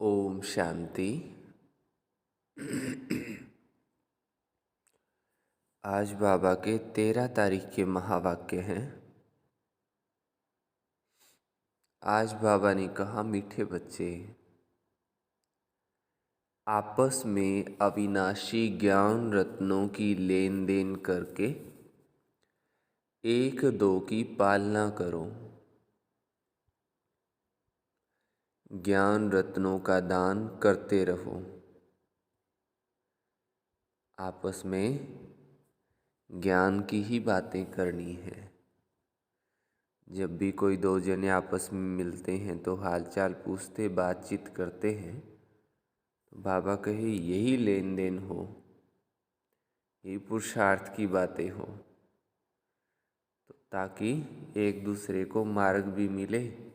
ओम शांति। आज बाबा के 13 तारीख के महावाक्य हैं। आज बाबा ने कहा, मीठे बच्चे, आपस में अविनाशी ज्ञान रत्नों की लेन देन करके एक दो की पालना करो। ज्ञान रत्नों का दान करते रहो। आपस में ज्ञान की ही बातें करनी है। जब भी कोई दो जने आपस में मिलते हैं तो हालचाल पूछते, बातचीत करते हैं, तो बाबा कहे यही लेन देन हो, यही पुरुषार्थ की बातें हो, तो ताकि एक दूसरे को मार्ग भी मिले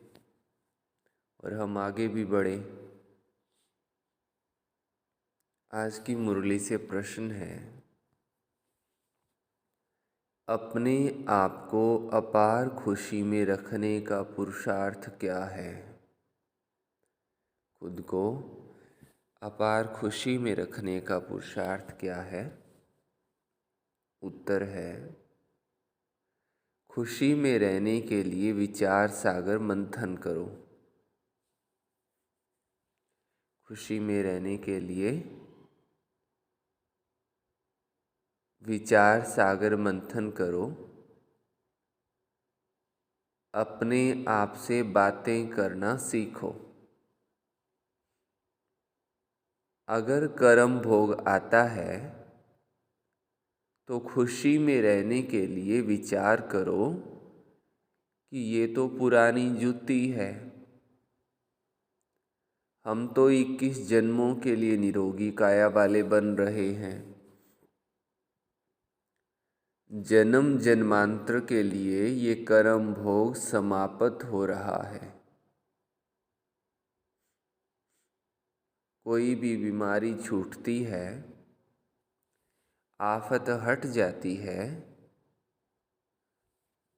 और हम आगे भी बढ़े। आज की मुरली से प्रश्न है, अपने आप को अपार खुशी में रखने का पुरुषार्थ क्या है? खुद को अपार खुशी में रखने का पुरुषार्थ क्या है? उत्तर है, खुशी में रहने के लिए विचार सागर मंथन करो। खुशी में रहने के लिए विचार सागर मंथन करो। अपने आप से बातें करना सीखो। अगर कर्म भोग आता है तो खुशी में रहने के लिए विचार करो कि ये तो पुरानी जुत्ती है। हम तो 21 जन्मों के लिए निरोगी काया वाले बन रहे हैं। जन्म जन्मांतर के लिए ये कर्म भोग समाप्त हो रहा है। कोई भी बीमारी छूटती है, आफत हट जाती है,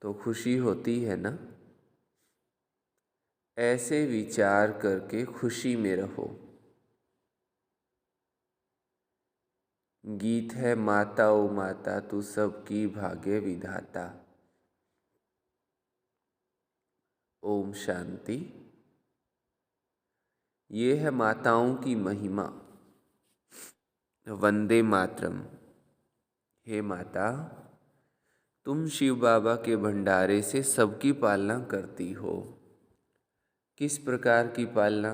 तो खुशी होती है ना। ऐसे विचार करके खुशी में रहो। गीत है, माता ओ माता तू सबकी भाग्य विधाता। ओम शांति। ये है माताओं की महिमा। वंदे मातरम। हे माता, तुम शिव बाबा के भंडारे से सबकी पालना करती हो। किस प्रकार की पालना?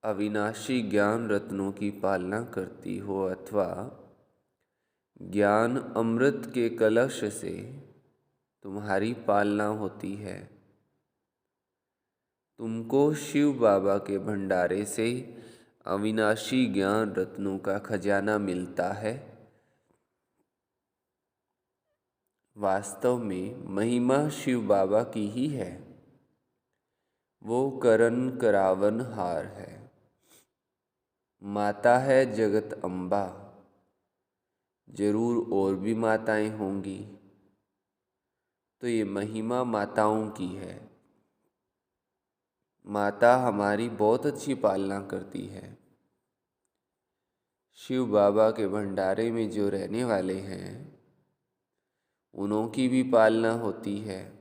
अविनाशी ज्ञान रत्नों की पालना करती हो, अथवा ज्ञान अमृत के कलश से तुम्हारी पालना होती है। तुमको शिव बाबा के भंडारे से अविनाशी ज्ञान रत्नों का खजाना मिलता है। वास्तव में महिमा शिव बाबा की ही है। वो करन करावन हार है। माता है जगत अम्बा। जरूर और भी माताएं होंगी, तो ये महिमा माताओं की है। माता हमारी बहुत अच्छी पालना करती है। शिव बाबा के भंडारे में जो रहने वाले हैं, उन्हों की भी पालना होती है,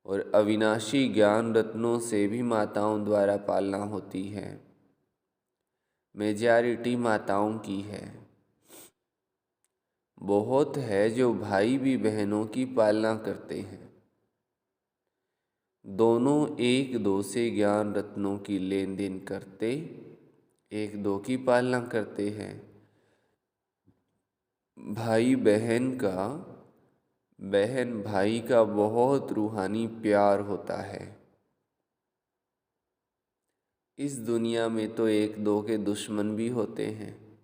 और अविनाशी ज्ञान रत्नों से भी माताओं द्वारा पालना होती है। मेजॉरिटी माताओं की है। बहुत है जो भाई भी बहनों की पालना करते हैं। दोनों एक दो से ज्ञान रत्नों की लेन देन करते, एक दो की पालना करते हैं। भाई बहन का, बहन भाई का बहुत रूहानी प्यार होता है। इस दुनिया में तो एक दो के दुश्मन भी होते हैं,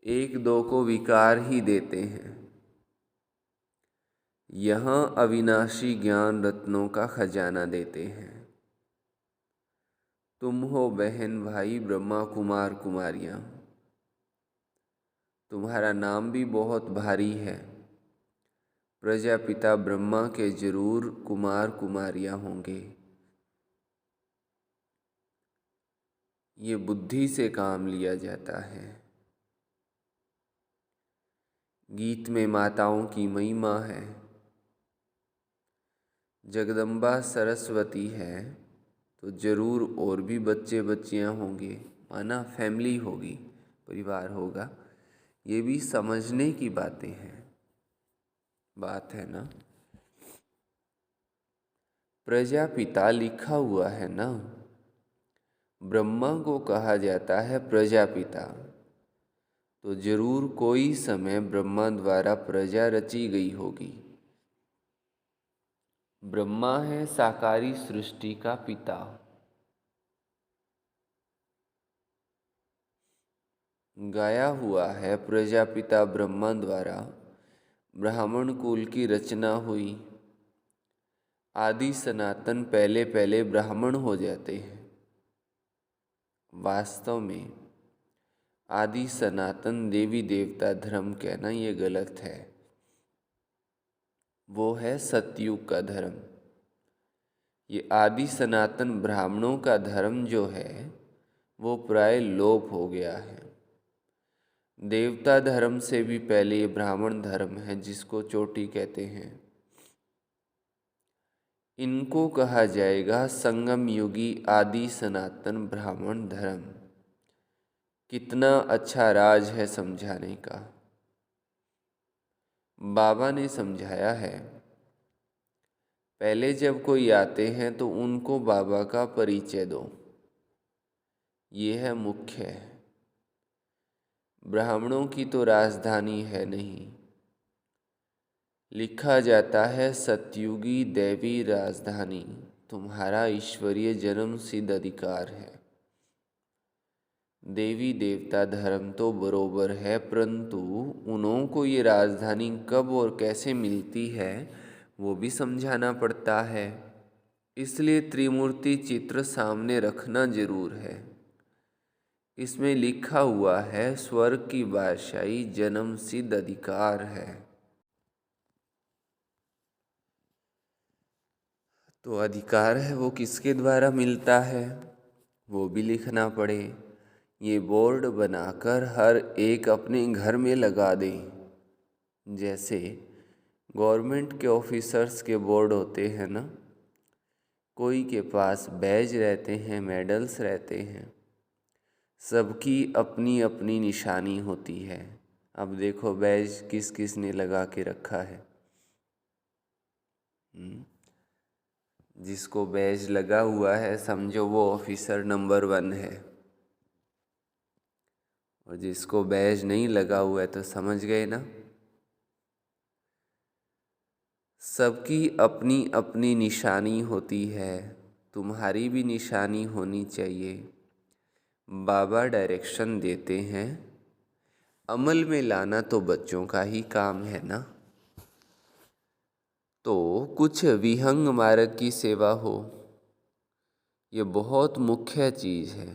एक दो को विकार ही देते हैं। यहाँ अविनाशी ज्ञान रत्नों का खजाना देते हैं। तुम हो बहन भाई ब्रह्मा कुमार कुमारियाँ। तुम्हारा नाम भी बहुत भारी है। प्रजापिता ब्रह्मा के जरूर कुमार कुमारियाँ होंगे। ये बुद्धि से काम लिया जाता है। गीत में माताओं की महिमा है। जगदम्बा सरस्वती है तो जरूर और भी बच्चे बच्चियां होंगे, माना फैमिली होगी, परिवार होगा। ये भी समझने की बातें हैं, बात है ना। प्रजापिता लिखा हुआ है ना, ब्रह्मा को कहा जाता है प्रजापिता, तो जरूर कोई समय ब्रह्मा द्वारा प्रजा रची गई होगी। ब्रह्मा है साकारी सृष्टि का पिता। गाया हुआ है प्रजापिता ब्रह्मा द्वारा ब्राह्मण कुल की रचना हुई। आदि सनातन पहले पहले ब्राह्मण हो जाते हैं। वास्तव में आदि सनातन देवी देवता धर्म कहना ये गलत है। वो है सतयुग का धर्म। ये आदि सनातन ब्राह्मणों का धर्म जो है वो प्राय लोप हो गया है। देवता धर्म से भी पहले ये ब्राह्मण धर्म है जिसको चोटी कहते हैं। इनको कहा जाएगा संगम युगी आदि सनातन ब्राह्मण धर्म। कितना अच्छा राज है समझाने का। बाबा ने समझाया है, पहले जब कोई आते हैं तो उनको बाबा का परिचय दो, ये है मुख्य। ब्राह्मणों की तो राजधानी है नहीं। लिखा जाता है सतयुगी दैवी राजधानी तुम्हारा ईश्वरीय जन्म सिद्ध अधिकार है। देवी देवता धर्म तो बरोबर है, परंतु उन्हों को ये राजधानी कब और कैसे मिलती है वो भी समझाना पड़ता है। इसलिए त्रिमूर्ति चित्र सामने रखना जरूर है। इसमें लिखा हुआ है स्वर्ग की बादशाही जन्म सिद्ध अधिकार है। तो अधिकार है वो किसके द्वारा मिलता है वो भी लिखना पड़े। ये बोर्ड बनाकर हर एक अपने घर में लगा दें। जैसे गवर्नमेंट के ऑफिसर्स के बोर्ड होते हैं ना, कोई के पास बैज रहते हैं, मेडल्स रहते हैं, सबकी अपनी अपनी निशानी होती है। अब देखो बैज किस किस ने लगा के रखा है। जिसको बैज लगा हुआ है समझो वो ऑफिसर नंबर 1 है, और जिसको बैज नहीं लगा हुआ है तो समझ गए ना। सबकी अपनी अपनी निशानी होती है, तुम्हारी भी निशानी होनी चाहिए। बाबा डायरेक्शन देते हैं, अमल में लाना तो बच्चों का ही काम है ना। तो कुछ विहंग मार्ग की सेवा हो, ये बहुत मुख्य चीज़ है।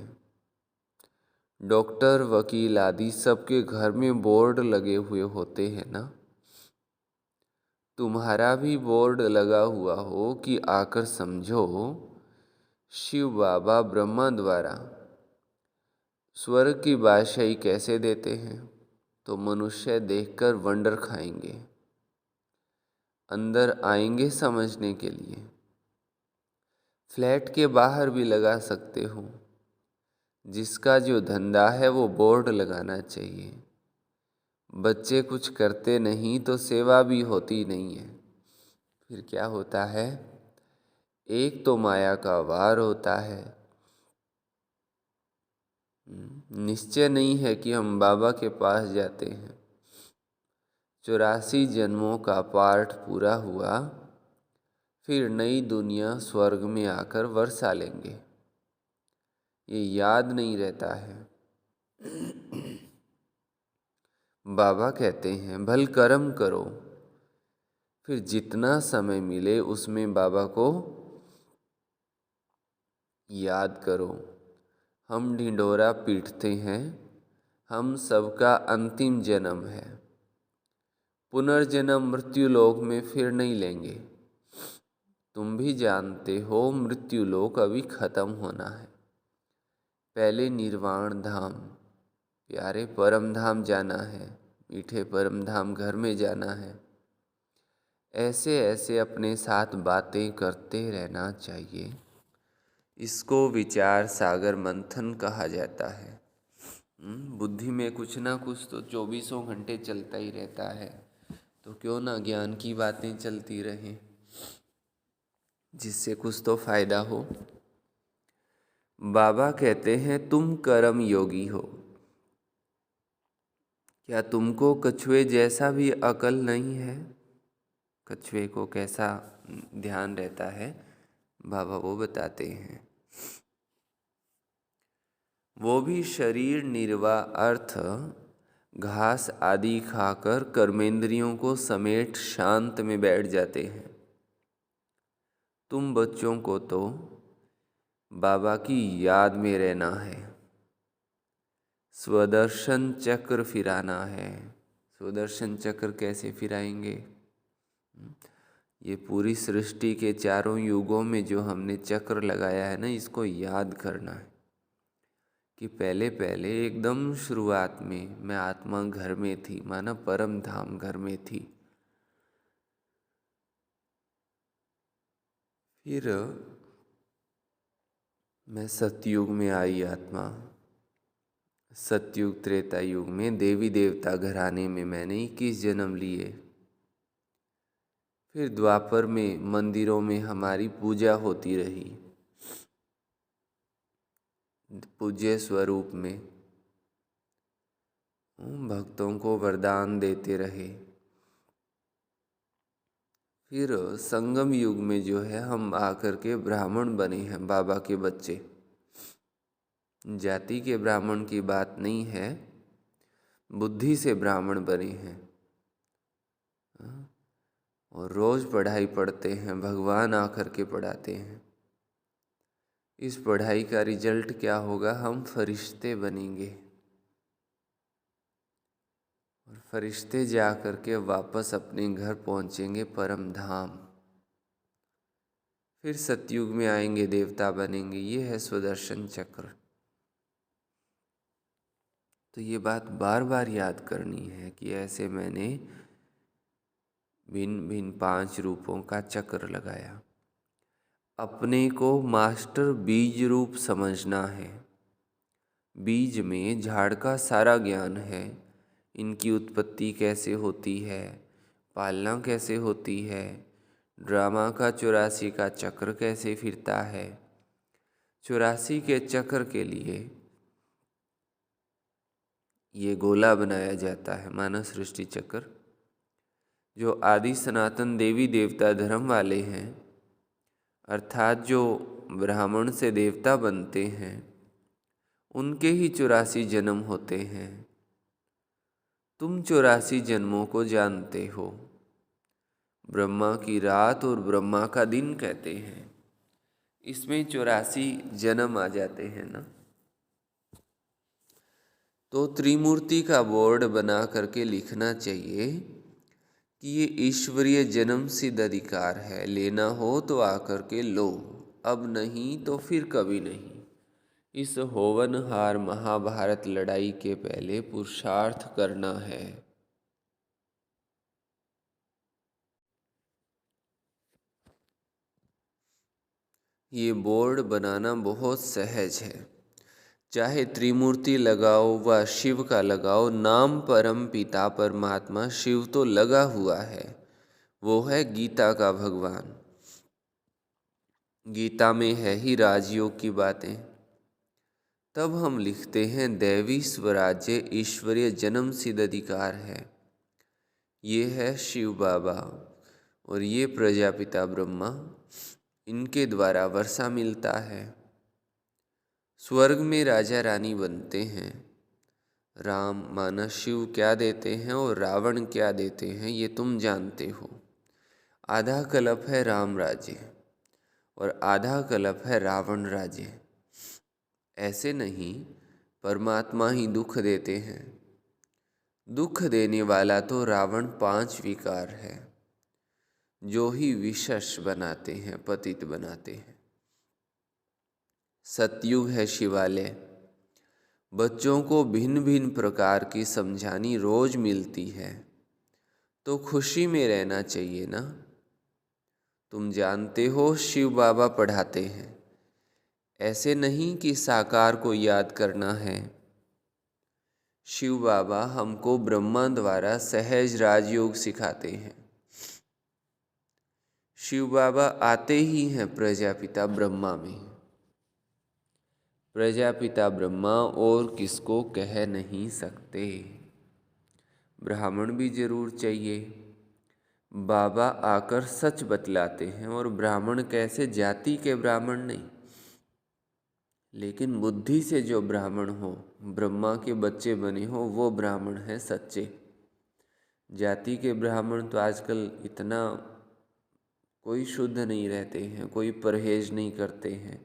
डॉक्टर वकील आदि सबके घर में बोर्ड लगे हुए होते हैं ना। तुम्हारा भी बोर्ड लगा हुआ हो कि आकर समझो शिव बाबा ब्रह्मा द्वारा स्वर्ग की बादशाही कैसे देते हैं, तो मनुष्य देखकर वंडर खाएंगे, अंदर आएंगे समझने के लिए। फ्लैट के बाहर भी लगा सकते हो। जिसका जो धंधा है वो बोर्ड लगाना चाहिए। बच्चे कुछ करते नहीं तो सेवा भी होती नहीं है। फिर क्या होता है, एक तो माया का वार होता है। निश्चय नहीं है कि हम बाबा के पास जाते हैं, 84 जन्मों का पाठ पूरा हुआ, फिर नई दुनिया स्वर्ग में आकर वर्षा लेंगे, ये याद नहीं रहता है। बाबा कहते हैं भल कर्म करो, फिर जितना समय मिले उसमें बाबा को याद करो। हम ढिंढोरा पीटते हैं, हम सबका अंतिम जन्म है। पुनर्जन्म मृत्यु लोक में फिर नहीं लेंगे। तुम भी जानते हो मृत्यु लोक अभी खत्म होना है। पहले निर्वाण धाम, प्यारे परम धाम जाना है, मीठे परम धाम घर में जाना है। ऐसे ऐसे अपने साथ बातें करते रहना चाहिए। इसको विचार सागर मंथन कहा जाता है। बुद्धि में कुछ ना कुछ तो 24 घंटे चलता ही रहता है, तो क्यों ना ज्ञान की बातें चलती रहें, जिससे कुछ तो फायदा हो। बाबा कहते हैं तुम कर्म योगी हो। क्या तुमको कछुए जैसा भी अकल नहीं है? कछुए को कैसा ध्यान रहता है बाबा वो बताते हैं। वो भी शरीर निर्वाह अर्थ घास आदि खाकर कर्मेंद्रियों को समेट शांत में बैठ जाते हैं। तुम बच्चों को तो बाबा की याद में रहना है, स्वदर्शन चक्र फिराना है। स्वदर्शन चक्र कैसे फिराएंगे? ये पूरी सृष्टि के चारों युगों में जो हमने चक्र लगाया है ना, इसको याद करना है कि पहले पहले एकदम शुरुआत में मैं आत्मा घर में थी, माना परम धाम घर में थी। फिर मैं सतयुग में आई आत्मा। सतयुग त्रेता युग में देवी देवता घराने में मैंने 21 जन्म लिए। फिर द्वापर में मंदिरों में हमारी पूजा होती रही, पूज्य स्वरूप में भक्तों को वरदान देते रहे। फिर संगम युग में जो है हम आकर के ब्राह्मण बने हैं, बाबा के बच्चे। जाति के ब्राह्मण की बात नहीं है, बुद्धि से ब्राह्मण बने हैं और रोज पढ़ाई पढ़ते हैं, भगवान आकर के पढ़ाते हैं। इस पढ़ाई का रिजल्ट क्या होगा? हम फरिश्ते बनेंगे और फरिश्ते जा कर के वापस अपने घर पहुंचेंगे परम धाम। फिर सतयुग में आएंगे, देवता बनेंगे। ये है स्वदर्शन चक्र। तो ये बात बार बार याद करनी है कि ऐसे मैंने भिन्न भिन्न 5 रूपों का चक्र लगाया। अपने को मास्टर बीज रूप समझना है। बीज में झाड़ का सारा ज्ञान है। इनकी उत्पत्ति कैसे होती है, पालना कैसे होती है, ड्रामा का 84 का चक्र कैसे फिरता है। 84 के चक्र के लिए ये गोला बनाया जाता है, मानव सृष्टि चक्र। जो आदि सनातन देवी देवता धर्म वाले हैं, अर्थात जो ब्राह्मण से देवता बनते हैं, उनके ही 84 जन्म होते हैं। तुम 84 जन्मों को जानते हो। ब्रह्मा की रात और ब्रह्मा का दिन कहते हैं, इसमें 84 जन्म आ जाते हैं ना। तो त्रिमूर्ति का बोर्ड बना करके लिखना चाहिए कि ये ईश्वरीय जन्म सिद्ध अधिकार है, लेना हो तो आकर के लो, अब नहीं तो फिर कभी नहीं। इस होवनहार महाभारत लड़ाई के पहले पुरुषार्थ करना है। ये बोर्ड बनाना बहुत सहज है। चाहे त्रिमूर्ति लगाओ व शिव का लगाओ, नाम परम पिता परमात्मा शिव तो लगा हुआ है। वो है गीता का भगवान। गीता में है ही राजयोग की बातें। तब हम लिखते हैं दैवी स्वराज्य ईश्वरीय जन्म सिद्ध अधिकार है। ये है शिव बाबा और ये प्रजापिता ब्रह्मा, इनके द्वारा वर्षा मिलता है। स्वर्ग में राजा रानी बनते हैं। राम माना शिव क्या देते हैं और रावण क्या देते हैं ये तुम जानते हो। आधा कल्प है राम राज्य और आधा कल्प है रावण राज्य। ऐसे नहीं, परमात्मा ही दुख देते हैं। दुख देने वाला तो रावण 5 विकार है, जो ही विशेष बनाते हैं, पतित बनाते हैं। सतयुग है शिवालय, बच्चों को भिन्न भिन्न प्रकार की समझानी रोज मिलती है, तो खुशी में रहना चाहिए ना। तुम जानते हो शिव बाबा पढ़ाते हैं, ऐसे नहीं कि साकार को याद करना है। शिव बाबा हमको ब्रह्मा द्वारा सहज राजयोग सिखाते हैं। शिव बाबा आते ही हैं प्रजापिता ब्रह्मा में। प्रजापिता ब्रह्मा और किसको कह नहीं सकते। ब्राह्मण भी जरूर चाहिए। बाबा आकर सच बतलाते हैं, और ब्राह्मण कैसे, जाति के ब्राह्मण नहीं, लेकिन बुद्धि से जो ब्राह्मण हो, ब्रह्मा के बच्चे बने हो, वो ब्राह्मण है सच्चे। जाति के ब्राह्मण तो आजकल इतना कोई शुद्ध नहीं रहते हैं, कोई परहेज नहीं करते हैं।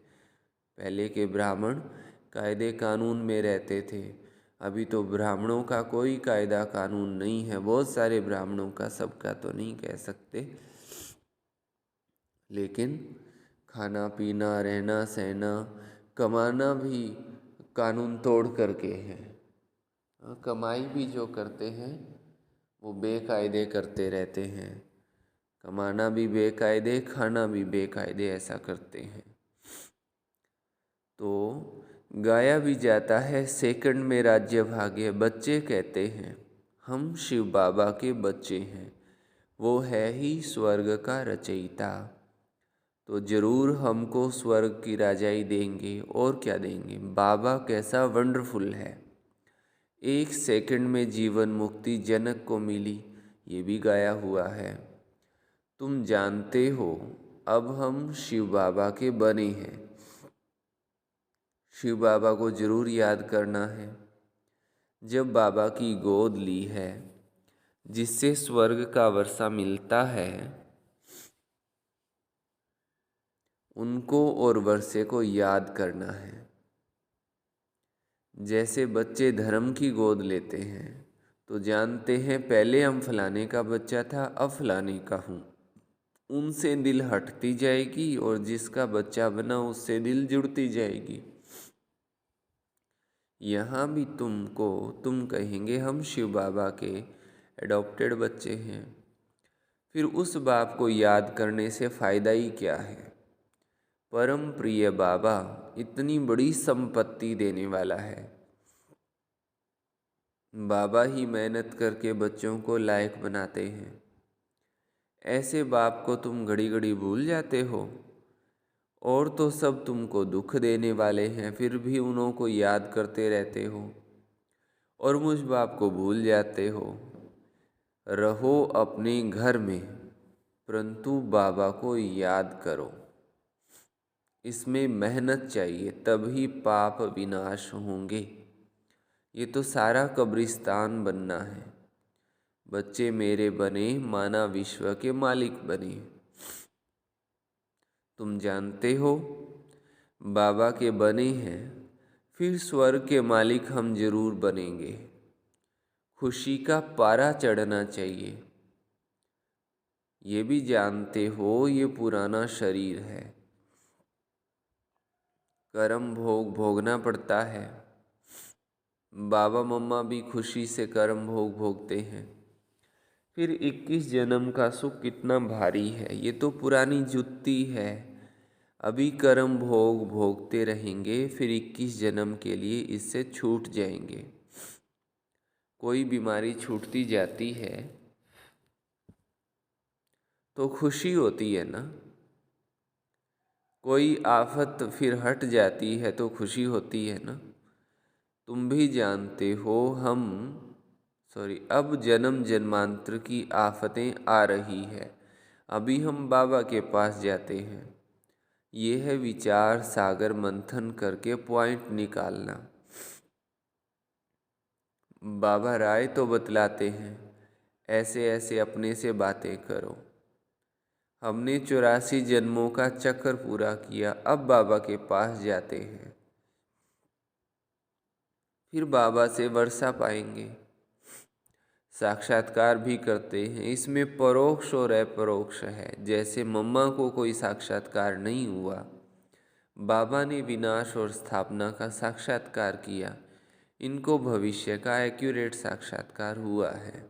पहले के ब्राह्मण कायदे कानून में रहते थे, अभी तो ब्राह्मणों का कोई कायदा कानून नहीं है। बहुत सारे ब्राह्मणों का, सबका तो नहीं कह सकते, लेकिन खाना पीना, रहना सहना, कमाना भी कानून तोड़ करके है। कमाई भी जो करते हैं वो बेकायदे करते रहते हैं। कमाना भी बेकायदे, खाना भी बेकायदे, ऐसा करते हैं। तो गाया भी जाता है, सेकंड में राज्य भाग्य। बच्चे कहते हैं हम शिव बाबा के बच्चे हैं, वो है ही स्वर्ग का रचयिता, तो जरूर हमको स्वर्ग की राजाई देंगे। और क्या देंगे। बाबा कैसा वंडरफुल है। 1 सेकंड में जीवन मुक्ति जनक को मिली, ये भी गाया हुआ है। तुम जानते हो अब हम शिव बाबा के बने हैं। शिव बाबा को जरूर याद करना है। जब बाबा की गोद ली है, जिससे स्वर्ग का वर्षा मिलता है, उनको और वर्षे को याद करना है। जैसे बच्चे धर्म की गोद लेते हैं तो जानते हैं पहले हम फलाने का बच्चा था, अब फलाने का हूँ, उनसे दिल हटती जाएगी, और जिसका बच्चा बना उससे दिल जुड़ती जाएगी। यहाँ भी तुम कहेंगे हम शिव बाबा के एडॉप्टेड बच्चे हैं। फिर उस बाप को याद करने से फ़ायदा ही क्या है। परम प्रिय बाबा इतनी बड़ी संपत्ति देने वाला है। बाबा ही मेहनत करके बच्चों को लायक बनाते हैं। ऐसे बाप को तुम घड़ी घड़ी भूल जाते हो। और तो सब तुमको दुख देने वाले हैं, फिर भी उन्हों को याद करते रहते हो और मुझ बाप को भूल जाते हो। रहो अपने घर में, परंतु बाबा को याद करो। इसमें मेहनत चाहिए, तभी पाप विनाश होंगे। ये तो सारा कब्रिस्तान बनना है। बच्चे मेरे बने, माना विश्व के मालिक बने। तुम जानते हो बाबा के बने हैं, फिर स्वर्ग के मालिक हम जरूर बनेंगे। खुशी का पारा चढ़ना चाहिए। ये भी जानते हो ये पुराना शरीर है, कर्म भोग भोगना पड़ता है। बाबा मम्मा भी खुशी से कर्म भोग भोगते हैं। फिर 21 जन्म का सुख कितना भारी है। ये तो पुरानी जुत्ती है। अभी कर्म भोग भोगते रहेंगे, फिर 21 जन्म के लिए इससे छूट जाएंगे। कोई बीमारी छूटती जाती है तो खुशी होती है ना। कोई आफत फिर हट जाती है तो खुशी होती है ना। तुम भी जानते हो अब जन्म जन्मांतर की आफतें आ रही है। अभी हम बाबा के पास जाते हैं। ये है विचार सागर मंथन करके पॉइंट निकालना। बाबा राय तो बतलाते हैं ऐसे ऐसे अपने से बातें करो। हमने 84 जन्मों का चक्कर पूरा किया, अब बाबा के पास जाते हैं, फिर बाबा से वर्षा पाएंगे। साक्षात्कार भी करते हैं। इसमें परोक्ष और अपरोक्ष है। जैसे मम्मा को कोई साक्षात्कार नहीं हुआ, बाबा ने विनाश और स्थापना का साक्षात्कार किया। इनको भविष्य का एक्यूरेट साक्षात्कार हुआ है,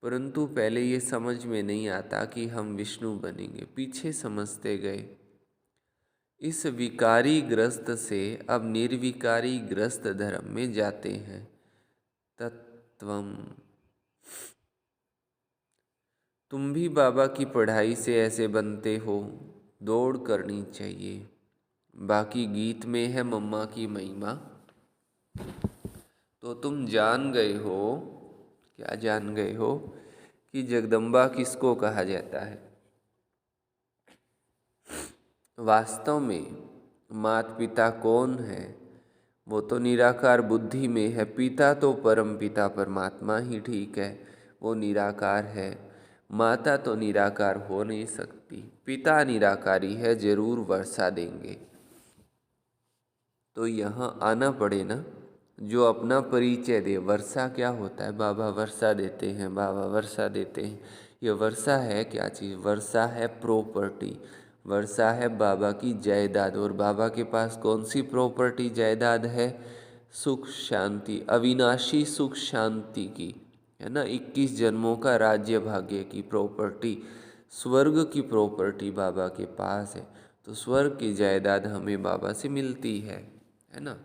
परंतु पहले ये समझ में नहीं आता कि हम विष्णु बनेंगे, पीछे समझते गए। इस विकारी ग्रस्त से अब निर्विकारी ग्रस्त धर्म में जाते हैं। तत्वम। तुम भी बाबा की पढ़ाई से ऐसे बनते हो, दौड़ करनी चाहिए। बाकी गीत में है मम्मा की महिमा, तो तुम जान गए हो, क्या जान गए हो कि जगदम्बा किसको कहा जाता है। वास्तव में माता पिता कौन है, वो तो निराकार बुद्धि में है। पिता तो परम पिता परमात्मा ही ठीक है, वो निराकार है। माता तो निराकार हो नहीं सकती, पिता निराकारी है, जरूर वर्षा देंगे। तो यहाँ आना पड़े ना, जो अपना परिचय दे। वर्षा क्या होता है, बाबा वर्षा देते हैं, बाबा वर्षा देते हैं। ये वर्षा है क्या चीज़, वर्षा है प्रॉपर्टी, वर्षा है बाबा की जायदाद। और बाबा के पास कौन सी प्रॉपर्टी जायदाद है, सुख शांति, अविनाशी सुख शांति की, है ना। 21 जन्मों का राज्य भाग्य की प्रॉपर्टी, स्वर्ग की प्रॉपर्टी बाबा के पास है। तो स्वर्ग की जायदाद हमें बाबा से मिलती है ना।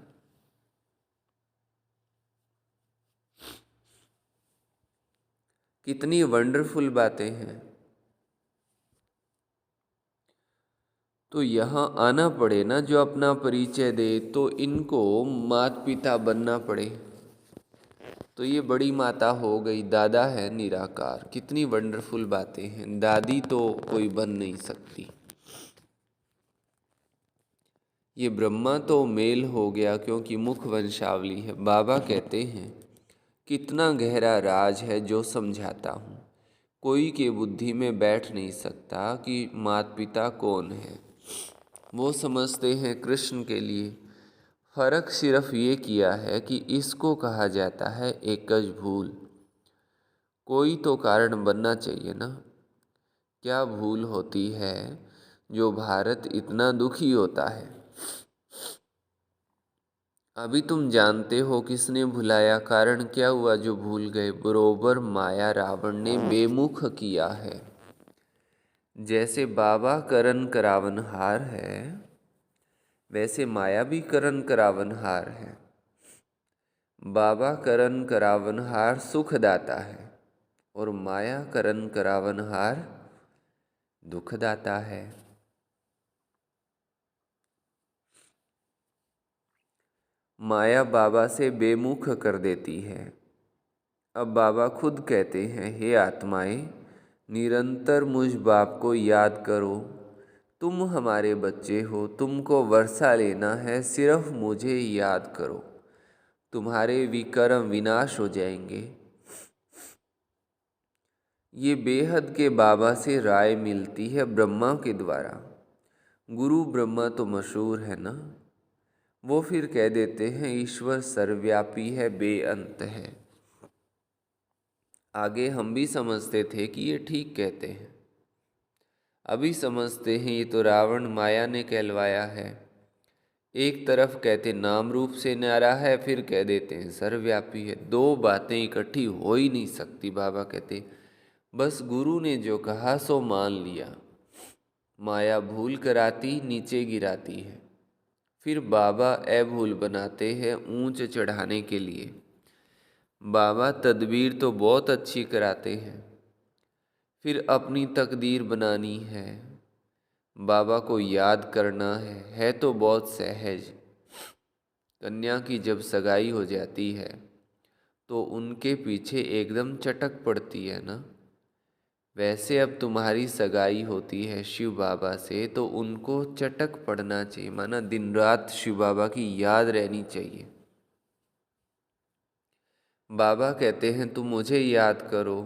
कितनी वंडरफुल बातें हैं। तो यहाँ आना पड़े ना, जो अपना परिचय दे, तो इनको माता पिता बनना पड़े। तो ये बड़ी माता हो गई, दादा है निराकार। कितनी वंडरफुल बातें हैं। दादी तो कोई बन नहीं सकती। ये ब्रह्मा तो मेल हो गया क्योंकि मुख वंशावली है। बाबा कहते हैं कितना गहरा राज है जो समझाता हूँ, कोई के बुद्धि में बैठ नहीं सकता कि माता पिता कौन है। वो समझते हैं कृष्ण के लिए। फर्क सिर्फ ये किया है कि इसको कहा जाता है एकज भूल। कोई तो कारण बनना चाहिए ना। क्या भूल होती है जो भारत इतना दुखी होता है। अभी तुम जानते हो किसने भुलाया, कारण क्या हुआ जो भूल गए। बरोबर माया रावण ने बेमुख किया है। जैसे बाबा करण करावनहार है, वैसे माया भी करण करावनहार है। बाबा करण करावनहार सुखदाता है और माया करण करावनहार दुखदाता है। माया बाबा से बेमुख कर देती है। अब बाबा खुद कहते हैं, हे आत्माएं, निरंतर मुझ बाप को याद करो। तुम हमारे बच्चे हो, तुमको वर्षा लेना है, सिर्फ मुझे याद करो। तुम्हारे विकर्म विनाश हो जाएंगे। ये बेहद के बाबा से राय मिलती है ब्रह्मा के द्वारा। गुरु ब्रह्मा तो मशहूर है ना। वो फिर कह देते हैं ईश्वर सर्वव्यापी है, बेअंत है। आगे हम भी समझते थे कि ये ठीक कहते हैं, अभी समझते हैं ये तो रावण माया ने कहलवाया है। एक तरफ कहते नाम रूप से न्यारा है, फिर कह देते हैं सर्वव्यापी है। दो बातें इकट्ठी हो ही नहीं सकती। बाबा कहते बस गुरु ने जो कहा सो मान लिया। माया भूल कराती, नीचे गिराती है, फिर बाबा अभूल बनाते हैं ऊंच चढ़ाने के लिए। बाबा तदबीर तो बहुत अच्छी कराते हैं, फिर अपनी तकदीर बनानी है, बाबा को याद करना है तो बहुत सहज। कन्या की जब सगाई हो जाती है तो उनके पीछे एकदम चटक पड़ती है ना। वैसे अब तुम्हारी सगाई होती है शिव बाबा से, तो उनको चटक पड़ना चाहिए, माना दिन रात शिव बाबा की याद रहनी चाहिए। बाबा कहते हैं तुम मुझे याद करो,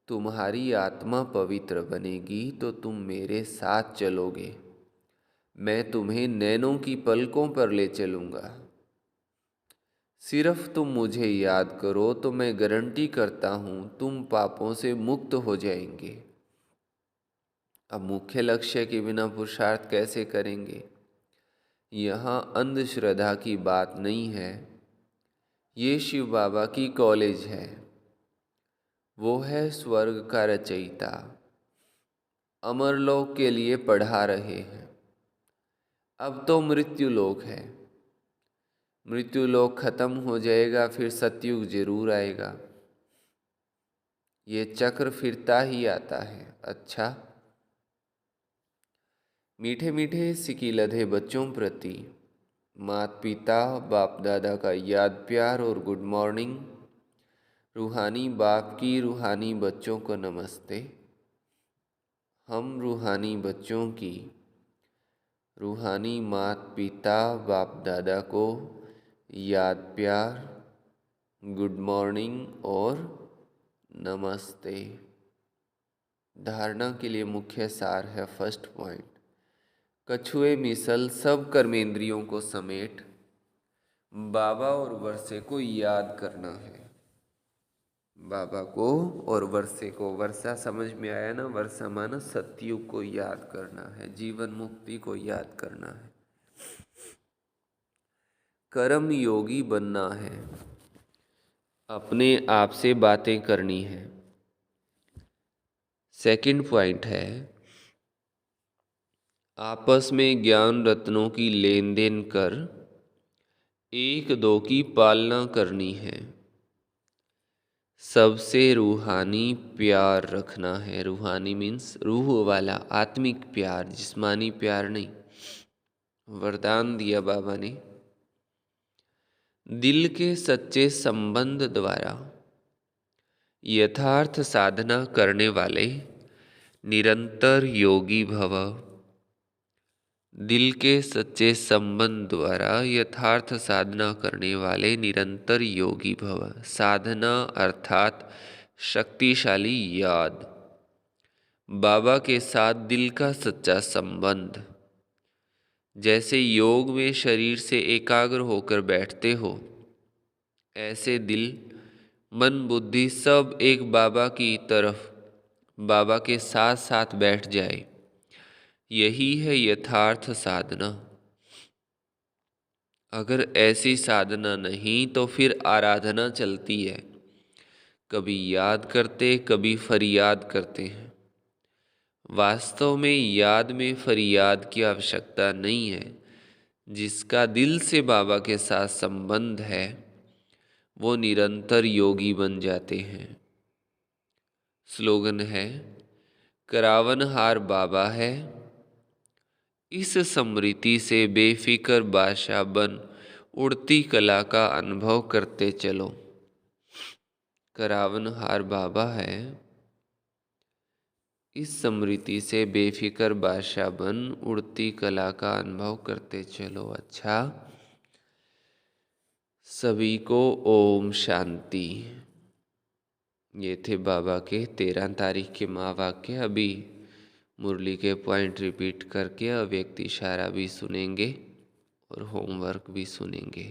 तुम्हारी आत्मा पवित्र बनेगी तो तुम मेरे साथ चलोगे। मैं तुम्हें नैनों की पलकों पर ले चलूँगा। सिर्फ तुम मुझे याद करो तो मैं गारंटी करता हूँ तुम पापों से मुक्त हो जाएंगे। अब मुख्य लक्ष्य के बिना पुरुषार्थ कैसे करेंगे। यहाँ अंधश्रद्धा की बात नहीं है, ये शिव बाबा की कॉलेज है। वो है स्वर्ग का रचयिता, अमरलोक के लिए पढ़ा रहे हैं। अब तो मृत्यु लोक है। मृत्यु लोक खत्म हो जाएगा, फिर सतयुग जरूर आएगा। ये चक्र फिरता ही आता है। अच्छा, मीठे मीठे सिकिलधे बच्चों प्रति माता पिता बाप दादा का याद प्यार और गुड मॉर्निंग। रूहानी बाप की रूहानी बच्चों को नमस्ते। हम रूहानी बच्चों की रूहानी माता पिता बाप दादा को याद प्यार, गुड मॉर्निंग और नमस्ते। धारणा के लिए मुख्य सार है फर्स्ट पॉइंट, कछुए मिसल सब कर्मेंद्रियों को समेट बाबा और वर्षे को याद करना है। बाबा को और वर्षे को, वर्षा समझ में आया ना, वर्षा माना सतयुग को याद करना है, जीवन मुक्ति को याद करना है, कर्म योगी बनना है, अपने आप से बातें करनी है। सेकंड पॉइंट है, आपस में ज्ञान रत्नों की लेन देन कर एक दो की पालना करनी है। सबसे रूहानी प्यार रखना है। रूहानी मीन्स रूह वाला, आत्मिक प्यार, जिस्मानी प्यार नहीं। वरदान दिया बाबा ने, दिल के सच्चे संबंध द्वारा यथार्थ साधना करने वाले निरंतर योगी भव। दिल के सच्चे संबंध द्वारा यथार्थ साधना करने वाले निरंतर योगी भव। साधना अर्थात शक्तिशाली याद, बाबा के साथ दिल का सच्चा संबंध। जैसे योग में शरीर से एकाग्र होकर बैठते हो, ऐसे दिल मन बुद्धि सब एक बाबा की तरफ, बाबा के साथ साथ बैठ जाए। यही है यथार्थ साधना। अगर ऐसी साधना नहीं तो फिर आराधना चलती है, कभी याद करते कभी फरियाद करते हैं। वास्तव में याद में फरियाद की आवश्यकता नहीं है। जिसका दिल से बाबा के साथ संबंध है वो निरंतर योगी बन जाते हैं। स्लोगन है, करावनहार बाबा है, इस स्मृति से बेफिक्र बादशाह बन उड़ती कला का अनुभव करते चलो। करावनहार बाबा है, इस स्मृति से बेफिक्र बादशाह बन उड़ती कला का अनुभव करते चलो। अच्छा, सभी को ओम शांति। ये थे बाबा के 13 तारीख के महावाक्य। अभी मुरली के पॉइंट रिपीट करके अव्यक्त इशारा भी सुनेंगे और होमवर्क भी सुनेंगे।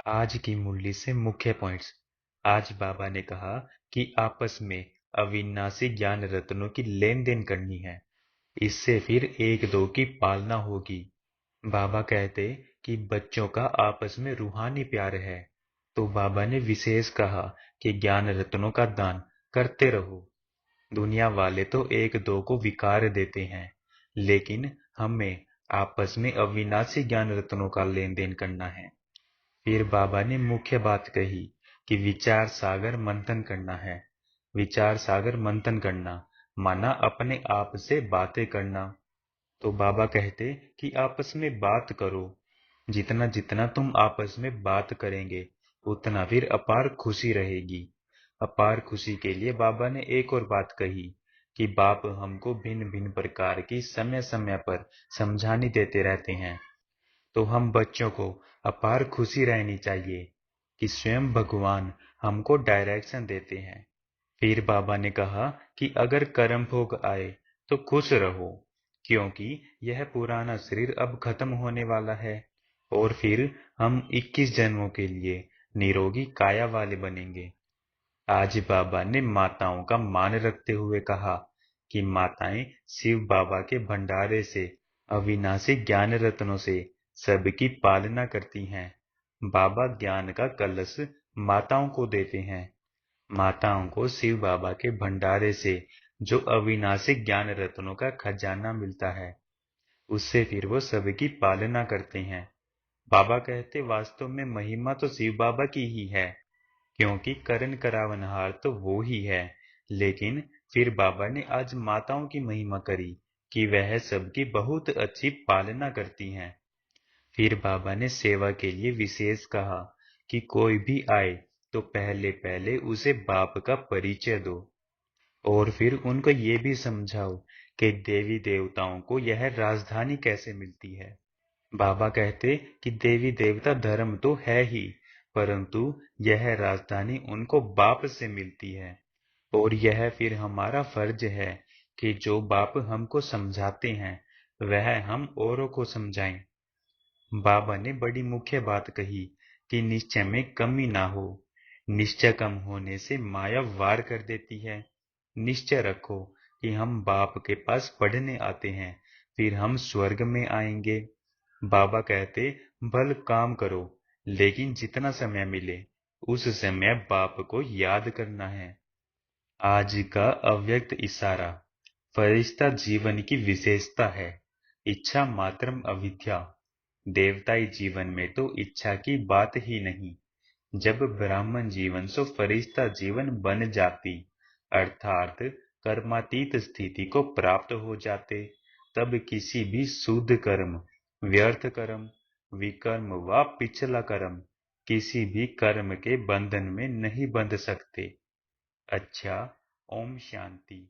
आज की मुरली से मुख्य पॉइंट्स। आज बाबा ने कहा कि आपस में अविनाशी ज्ञान रत्नों की लेन देन करनी है, इससे फिर एक दो की पालना होगी। बाबा कहते कि बच्चों का आपस में रूहानी प्यार है, तो बाबा ने विशेष कहा कि ज्ञान रत्नों का दान करते रहो। दुनिया वाले तो एक दो को विकार देते हैं, लेकिन हमें आपस में अविनाशी ज्ञान रत्नों का लेन देन करना है। फिर बाबा ने मुख्य बात कही कि विचार सागर मंथन करना है। विचार सागर मंथन करना माना अपने आप से बातें करना। तो बाबा कहते कि आपस में बात करो। जितना जितना तुम आपस में बात करेंगे उतना फिर अपार खुशी रहेगी। अपार खुशी के लिए बाबा ने एक और बात कही कि बाप हमको भिन्न भिन्न प्रकार की समय समय पर समझानी देते रहते हैं, तो हम बच्चों को अपार खुशी रहनी चाहिए कि स्वयं भगवान हमको डायरेक्शन देते हैं। फिर बाबा ने कहा कि अगर कर्म भोग आए तो खुश रहो, क्योंकि यह पुराना शरीर अब खत्म होने वाला है और फिर हम 21 जन्मों के लिए निरोगी काया वाले बनेंगे। आज बाबा ने माताओं का मान रखते हुए कहा कि माताएं शिव बाबा के भंडारे से, अविनाशी ज्ञान रत्नों से सबकी पालना करती हैं। बाबा ज्ञान का कलश माताओं को देते हैं। माताओं को शिव बाबा के भंडारे से जो अविनाशी ज्ञान रत्नों का खजाना मिलता है, उससे फिर वो सबकी पालना करते हैं। बाबा कहते वास्तव में महिमा तो शिव बाबा की ही है, क्योंकि करण करावनहार तो वो ही है। लेकिन फिर बाबा ने आज माताओं की महिमा करी कि वह सबकी बहुत अच्छी पालना करती हैं। फिर बाबा ने सेवा के लिए विशेष कहा कि कोई भी आए तो पहले पहले उसे बाप का परिचय दो, और फिर उनको ये भी समझाओ कि देवी देवताओं को यह राजधानी कैसे मिलती है। बाबा कहते कि देवी देवता धर्म तो है ही, परंतु यह राजधानी उनको बाप से मिलती है, और यह फिर हमारा फर्ज है कि जो बाप हमको समझाते हैं वह हम औरों को समझाएं। बाबा ने बड़ी मुख्य बात कही कि निश्चय में कमी ना हो। निश्चय कम होने से माया वार कर देती है। निश्चय रखो कि हम बाप के पास पढ़ने आते हैं, फिर हम स्वर्ग में आएंगे। बाबा कहते भल काम करो, लेकिन जितना समय मिले उस समय बाप को याद करना है। आज का अव्यक्त इशारा। फरिश्ता जीवन की विशेषता है, इच्छा मात्रम अविद्या। देवताई जीवन में तो इच्छा की बात ही नहीं। जब ब्राह्मण जीवन से फरिश्ता जीवन बन जाती, अर्थात कर्मातीत स्थिति को प्राप्त हो जाते, तब किसी भी शुद्ध कर्म, व्यर्थ कर्म, विकर्म व पिछला कर्म किसी भी कर्म के बंधन में नहीं बंध सकते। अच्छा, ओम शांति।